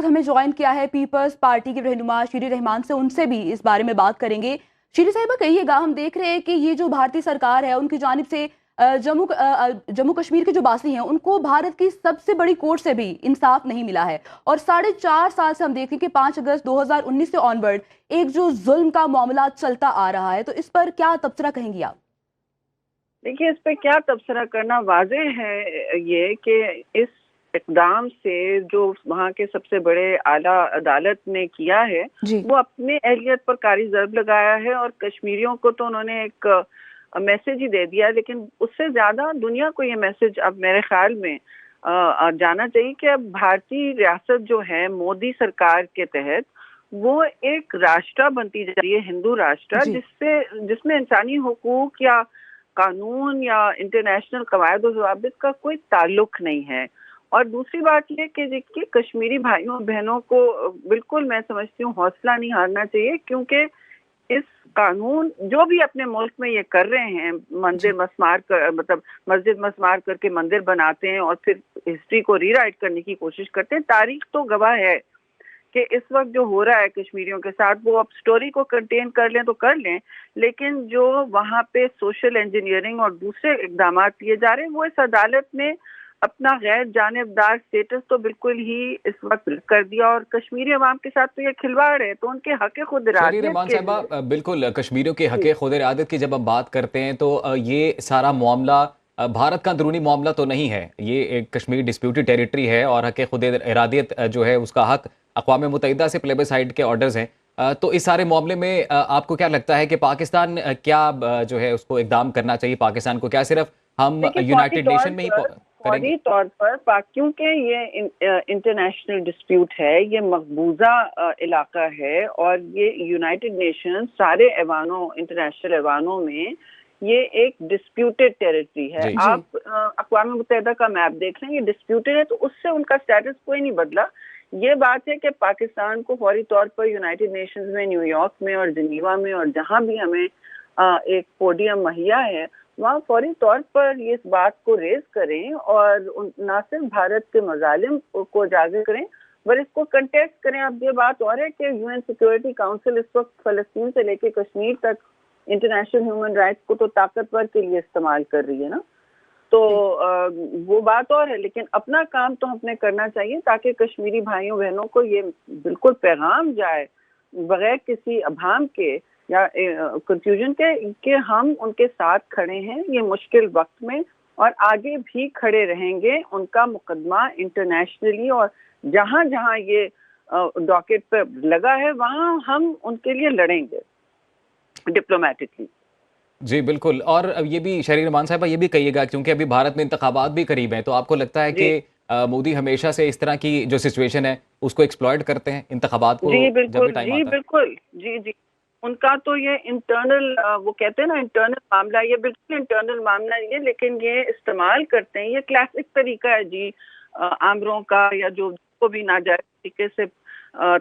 हमें ज्वाइन किया है पीपल्स पार्टी के रहनुमा शीरी रहमान से, उनसे भी इस बारे में बात करेंगे। शीरी साहिबा, कहिएगा, हम देख रहे हैं कि ये जो भारतीय सरकार है उनकी जानिब से जम्मू कश्मीर के जो बासी हैं उनको भारत की सबसे बड़ी कोर्ट से भी इंसाफ नहीं मिला है, और 4.5 साल से हम देख रहे हैं कि 5 अगस्त 2019 से ऑनवर्ड एक जो जुल्म का मामला चलता आ रहा है, तो इस पर क्या तबसरा कहेंगी आप? देखिए, इस पे क्या तबसरा करना, वाज़ेह है ये कि इस इक़दाम से जो वहाँ के सबसे बड़े आला अदालत ने किया है वो अपने अहलियत पर कारी ज़र्ब लगाया है, और कश्मीरियों को तो उन्होंने एक मैसेज ही दे दिया, लेकिन उससे ज़्यादा दुनिया को ये मैसेज अब मेरे ख्याल में जाना चाहिए कि अब भारतीय रियासत जो है मोदी सरकार के तहत वो एक राष्ट्र बनती जा रही है, हिंदू राष्ट्र, जिसमें इंसानी हुकूक या कानून या इंटरनेशनल कवायद और ज़वाबित का कोई ताल्लुक नहीं है। और दूसरी बात ये कि देखिए, कश्मीरी भाइयों और बहनों को बिल्कुल मैं समझती हूँ हौसला नहीं हारना चाहिए, क्योंकि इस कानून जो भी अपने मुल्क में ये कर रहे हैं, मंदिर मस्मार कर मतलब मस्जिद मस्मार करके मंदिर बनाते हैं और फिर हिस्ट्री को रीराइट करने की कोशिश करते हैं। तारीख तो गवाह है कि इस वक्त जो हो रहा है कश्मीरियों के साथ, वो अब स्टोरी को कंटेन कर लें तो कर लें, लेकिन जो वहाँ पे सोशल इंजीनियरिंग और दूसरे इकदाम लिए जा रहे हैं वो इस अदालत ने अपना गैर जानिबदार स्टेटस तो बिल्कुल ही इस वक्त कर दिया, और कश्मीरी अवाम के साथ तो ये खिलवाड़ है। तो उनके हक़ खुद इरादत, बिल्कुल कश्मीरियों के हक़ खुद इरादत की जब हम बात करते हैं तो ये सारा मामला भारत का अंदरूनी मामला तो नहीं है, ये एक कश्मीर डिस्प्यूटेड टेरिटरी है और हक़ खुद इरादियत जो है उसका हक़ अक़वाम मुत्तहिदा से प्लेबिसाइड के ऑर्डर्स हैं। तो इस सारे मामले में आपको क्या लगता है कि पाकिस्तान क्या जो है उसको इक़दाम करना चाहिए? पाकिस्तान को क्या सिर्फ हम यूनाइटेड नेशन में ही फौरी तौर पर, क्योंकि ये इंटरनेशनल डिस्प्यूट है, ये मकबूजा इलाका है और ये यूनाइटेड नेशन सारे ऐवानों इंटरनेशनल ऐवानों में ये एक डिस्प्यूटेड टेरिटरी है। आप अक़वाम मुत्तहिदा का मैप देख लें, ये डिस्प्यूटेड है, तो उससे उनका स्टेटस कोई नहीं बदला। ये बात है कि पाकिस्तान को फौरी तौर पर यूनाइटेड नेशंस में, न्यूयॉर्क में और जिनीवा में और जहां भी हमें एक पोडियम मुहैया है वहाँ फौरी तौर पर ये इस बात को रेज करें और ना सिर्फ भारत के मजालिम को उजागर करें बल्कि इसको कंटेस्ट करें। अब ये बात और है कि यूएन सिक्योरिटी काउंसिल इस वक्त फ़लस्तीन से लेकर कश्मीर तक इंटरनेशनल ह्यूमन राइट्स को तो ताकतवर के लिए इस्तेमाल कर रही है ना, तो वो बात और है, लेकिन अपना काम तो हमें करना चाहिए ताकि कश्मीरी भाइयों बहनों को ये बिल्कुल पैगाम जाए बगैर किसी अभाम के या कंफ्यूजन के कि हम उनके साथ खड़े हैं ये मुश्किल वक्त में और आगे भी खड़े रहेंगे। उनका मुकदमा इंटरनेशनली और जहां जहां ये डॉकेट पर लगा है वहां हम उनके लिए लड़ेंगे डिप्लोमेटिकली। जी बिल्कुल। और ये भी शरीर रहमान साहब ये भी कहिएगा, क्योंकि अभी भारत में इंतखाबात भी करीब हैं, तो आपको लगता है कि मोदी हमेशा से इस तरह की जो सिचुएशन है उसको एक्सप्लॉइट करते हैं इंतखाबात को? जी बिल्कुल, जी बिल्कुल, जी उनका तो ये इंटरनल वो कहते हैं ना इंटरनल मामला, ये बिल्कुल इंटरनल मामला है, लेकिन ये इस्तेमाल करते हैं, ये क्लासिक तरीका है जी आमरों का या जो को भी नाजायज तरीके से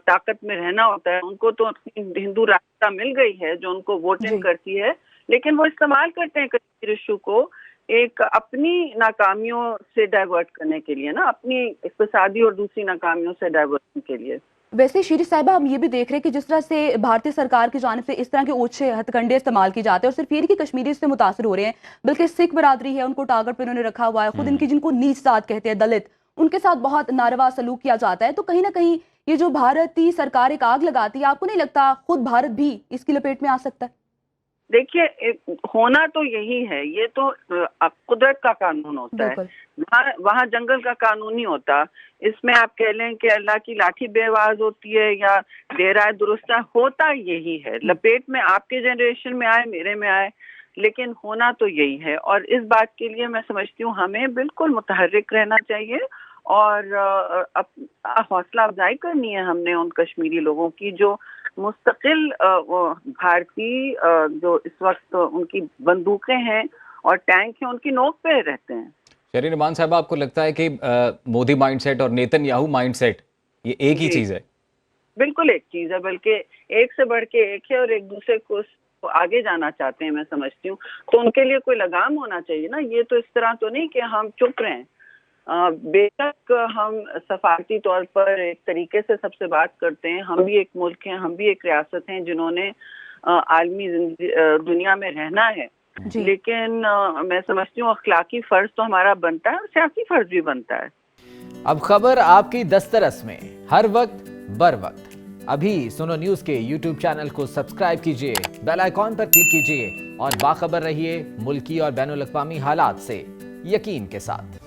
ताकत में रहना होता है। उनको तो हिंदू रास्ता मिल गई है जो उनको वोटिंग करती है, लेकिन वो इस्तेमाल करते हैं कश्मीर इशू को एक अपनी नाकामियों से डाइवर्ट करने के लिए ना, अपनी इक़्तिसादी और दूसरी नाकामियों से डाइवर्ट के लिए। वैसे शीरी साहिबा, हम ये भी देख रहे हैं कि जिस तरह से भारतीय सरकार की जानिब से इस तरह के ओछे हथकंडे इस्तेमाल किए जाते हैं और सिर्फ ये नहीं कि कश्मीरी इससे मुतासर हो रहे हैं बल्कि सिख बरादरी है उनको टारगेट पे उन्होंने रखा हुआ है, खुद इनकी जिनको नीच जात कहते हैं दलित, उनके साथ बहुत नारवा सलूक किया जाता है। तो कहीं ना कहीं ये जो भारतीय सरकार एक आग लगाती है, आपको नहीं लगता खुद भारत भी इसकी लपेट में आ सकता है? देखिए, होना तो यही है, ये तो कुदरत का कानून होता है, वहाँ जंगल का कानून नहीं होता। इसमें आप कह लें कि अल्लाह की लाठी बेआवाज होती है या देर दुरुस्त होता यही है, लपेट में आपके जनरेशन में आए मेरे में आए, लेकिन होना तो यही है। और इस बात के लिए मैं समझती हूँ हमें बिल्कुल मुतहर्रिक रहना चाहिए और हौसला अफजाई करनी है हमने उन कश्मीरी लोगों की जो मुस्तकिल भारतीय जो इस वक्त उनकी बंदूकें हैं और टैंक हैं उनकी नोक पे रहते हैं। शरीर रहमान साहब, आपको लगता है कि मोदी माइंडसेट और नेतन्याहू माइंडसेट ये एक ही चीज है? बिल्कुल एक चीज है, बल्कि एक से बढ़ के एक है और एक दूसरे को आगे जाना चाहते हैं, मैं समझती हूँ। तो उनके लिए कोई लगाम होना चाहिए ना, ये तो इस तरह तो नहीं कि हम चुप रहें। बेशक हम सफारती तौर पर एक तरीके से सबसे बात करते हैं, हम भी एक मुल्क हैं, हम भी एक रियासत हैं जिन्होंने आलमी दुनिया में रहना है, लेकिन मैं समझती हूँ अखलाकी फर्ज तो हमारा बनता है और सियासी फर्ज भी बनता है। अब खबर आपकी दस्तरस में, हर वक्त बर वक्त। अभी सुनो न्यूज के YouTube चैनल को सब्सक्राइब कीजिए, बेल आइकॉन पर क्लिक कीजिए और बाखबर रहिए मुल्की और बैनुल अक़वामी हालात से यकीन के साथ।